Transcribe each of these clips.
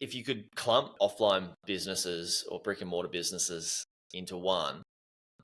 If you could clump offline businesses or brick and mortar businesses into one,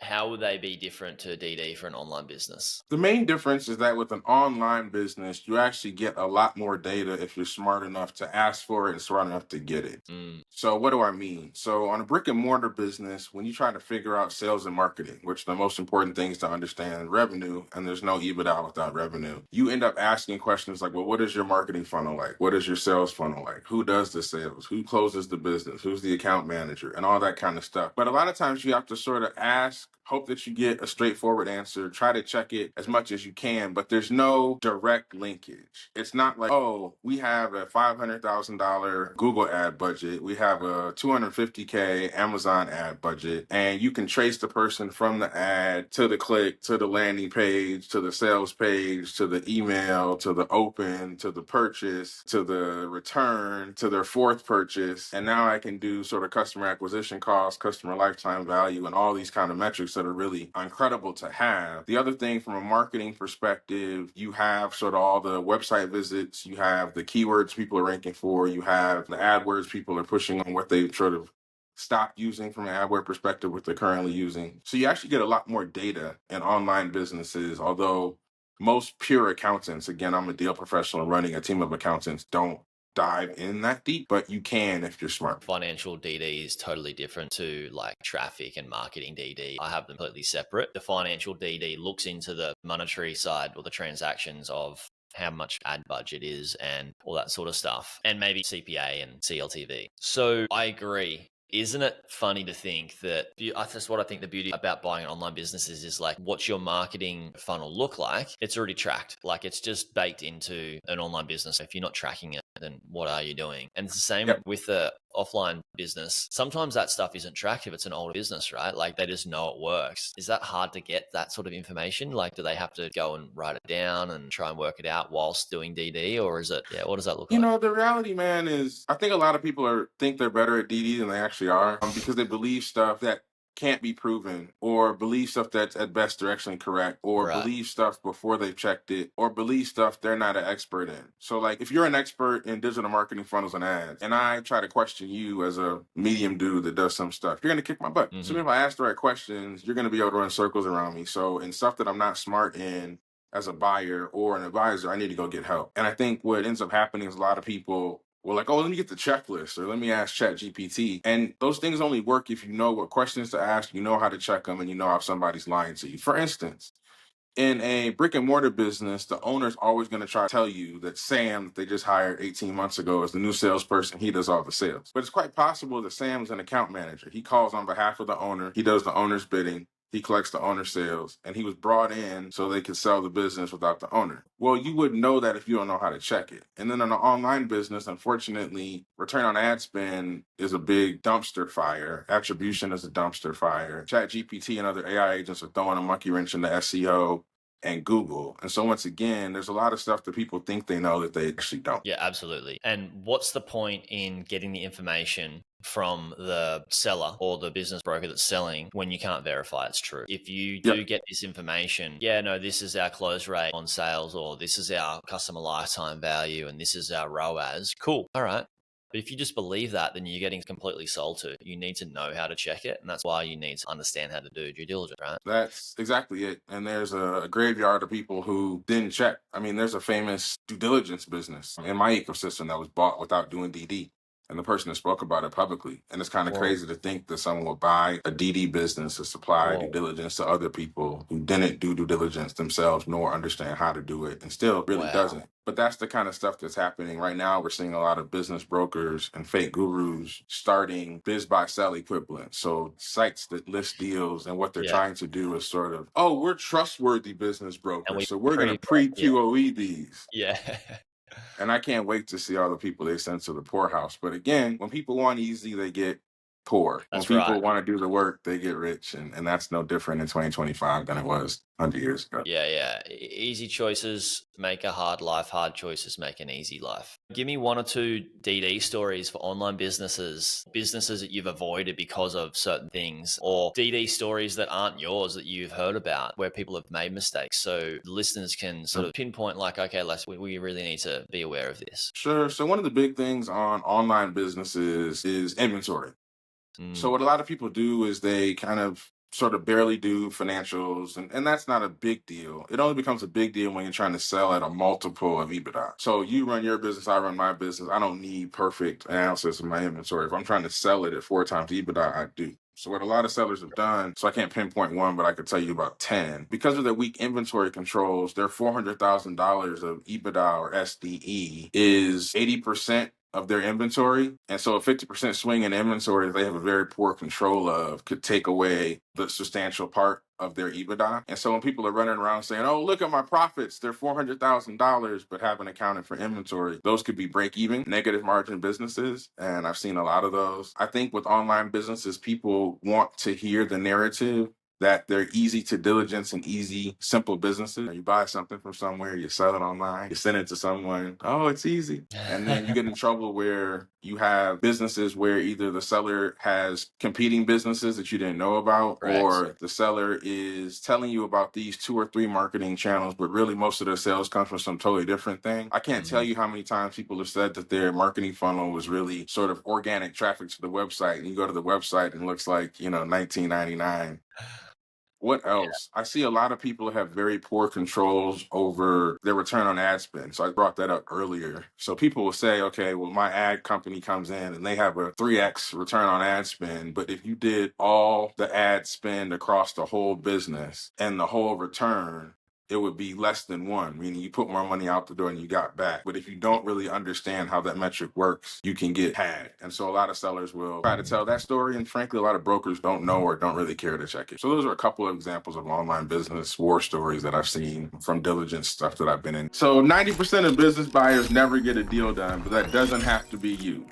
how would they be different to DD for an online business? The main difference is that with an online business, you actually get a lot more data if you're smart enough to ask for it and smart enough to get it. Mm, So, what do I mean? So, on a brick and mortar business, when you try to figure out sales and marketing, which the most important things to understand revenue, and there's no EBITDA without revenue, you end up asking questions like, well, what is your marketing funnel like? What is your sales funnel like? Who does the sales? Who closes the business? Who's the account manager? And all that kind of stuff. But a lot of times you have to sort of ask, hope that you get a straightforward answer, try to check it as much as you can, but there's no direct linkage. It's not like, oh, we have a $500,000 Google ad budget, we have a 250K Amazon ad budget, and you can trace the person from the ad to the click, to the landing page, to the sales page, to the email, to the open, to the purchase, to the return, to their fourth purchase. And now I can do sort of customer acquisition costs, customer lifetime value, and all these kind of metrics that are really incredible to have. The other thing from a marketing perspective, you have sort of all the website visits, you have the keywords people are ranking for, you have the AdWords people are pushing on what they sort of stopped using from an AdWord perspective, what they're currently using. So you actually get a lot more data in online businesses, although most pure accountants, again, I'm a deal professional running a team of accountants, don't dive in that deep, but you can if you're smart. financial DD is totally different to like traffic and marketing DD. I have them completely separate. The financial DD looks into the monetary side or the transactions of how much ad budget is and all that sort of stuff, and maybe CPA and CLTV. So I agree. Isn't it funny to think that that's what I think the beauty about buying an online business is like, what's your marketing funnel look like? It's already tracked. Like it's just baked into an online business. If you're not tracking it, then what are you doing? And it's the same Yep. with the offline business. Sometimes that stuff isn't tracked if it's an older business, right? Like they just know it works. Is that hard to get that sort of information? Like, do they have to go and write it down and try and work it out whilst doing DD? Or is it, yeah, what does that look You like? know, the reality, man, is I think a lot of people think they're better at DD than they actually are, because they believe stuff that can't be proven, or believe stuff that's at best directionally correct, or Right. believe stuff before they've checked it, or believe stuff they're not an expert in. So, like, if you're an expert in digital marketing funnels and ads, and I try to question you as a medium dude that does some stuff, you're going to kick my butt. So, Hmm. if I ask the right questions, you're going to be able to run circles around me. So, in stuff that I'm not smart in, as a buyer or an advisor, I need to go get help. And I think what ends up happening is a lot of people will like, oh, let me get the checklist or let me ask Chat GPT. And those things only work if you know what questions to ask, you know how to check them, and you know if somebody's lying to you. For instance, in a brick and mortar business, the owner's always going to try to tell you that Sam, that they just hired 18 months ago, is the new salesperson. He does all the sales. But it's quite possible that Sam's an account manager. He calls on behalf of the owner. He does the owner's bidding. He collects the owner's sales, and he was brought in so they could sell the business without the owner. Well, you wouldn't know that if you don't know how to check it. And then in an online business, unfortunately, return on ad spend is a big dumpster fire. Attribution is a dumpster fire. Chat GPT and other AI agents are throwing a monkey wrench into SEO and Google. And so once again, there's a lot of stuff that people think they know that they actually don't. Yeah, absolutely. And what's the point in getting the information from the seller or the business broker that's selling when you can't verify it's true? If you Yep. do get this information, yeah, no, this is our close rate on sales, or this is our customer lifetime value, and this is our ROAS. Cool. All right. But if you just believe that, then you're getting completely sold to. You need to know how to check it. And that's why you need to understand how to do due diligence, right? That's exactly it. And there's a graveyard of people who didn't check. I mean, there's a famous due diligence business in my ecosystem that was bought without doing DD. And the person that spoke about it publicly. And it's kind of Whoa. crazy to think that someone will buy a DD business to supply due Whoa. diligence to other people who didn't do due diligence themselves nor understand how to do it, and still really Wow. doesn't. But that's the kind of stuff that's happening right now. We're seeing a lot of business brokers and fake gurus starting biz buy sell equivalents. So sites that list deals, and what they're Yeah. trying to do is sort of, oh, we're trustworthy business And brokers, we so we're going to pre, yeah. pre-QOE these. Yeah. And I can't wait to see all the people they send to the poorhouse. But again, when people want easy, they get poor. When That's right. people want to do the work, they get rich. And that's no different in 2025 than it was 100 years ago. Yeah. Easy choices make a hard life. Hard choices make an easy life. Give me one or two DD stories for online businesses that you've avoided because of certain things, or DD stories that aren't yours that you've heard about where people have made mistakes. So the listeners can sort of pinpoint like, okay, we really need to be aware of this. Sure. So one of the big things on online businesses is inventory. So what a lot of people do is they kind of sort of barely do financials, and that's not a big deal. It only becomes a big deal when you're trying to sell at a multiple of EBITDA. So you run your business, I run my business. I don't need perfect analysis of my inventory. If I'm trying to sell it at 4 times EBITDA, I do. So what a lot of sellers have done, so I can't pinpoint one, but I could tell you about 10. Because of their weak inventory controls, their $400,000 of EBITDA or SDE is 80% of their inventory. And so a 50% swing in inventory that they have a very poor control of could take away the substantial part of their EBITDA. And so when people are running around saying, oh, look at my profits, they're $400,000, but haven't accounted for inventory, those could be break even, negative margin businesses. And I've seen a lot of those. I think with online businesses, people want to hear the narrative that they're easy to diligence and easy, simple businesses. You buy something from somewhere, you sell it online, you send it to someone, oh, it's easy. And then you get in trouble where you have businesses where either the seller has competing businesses that you didn't know about, Correct. or the seller is telling you about these 2 or 3 marketing channels, but really most of their sales come from some totally different thing. I can't tell you how many times people have said that their marketing funnel was really sort of organic traffic to the website, and you go to the website and it looks like, $19.99. What else? I see a lot of people have very poor controls over their return on ad spend. So I brought that up earlier. So people will say, okay, well, my ad company comes in and they have a 3x return on ad spend. But if you did all the ad spend across the whole business and the whole return, it would be less than 1, meaning you put more money out the door and you got back. But if you don't really understand how that metric works, you can get had. And so a lot of sellers will try to tell that story. And frankly, a lot of brokers don't know or don't really care to check it. So those are a couple of examples of online business war stories that I've seen from diligence stuff that I've been in. So 90% of business buyers never get a deal done, but that doesn't have to be you.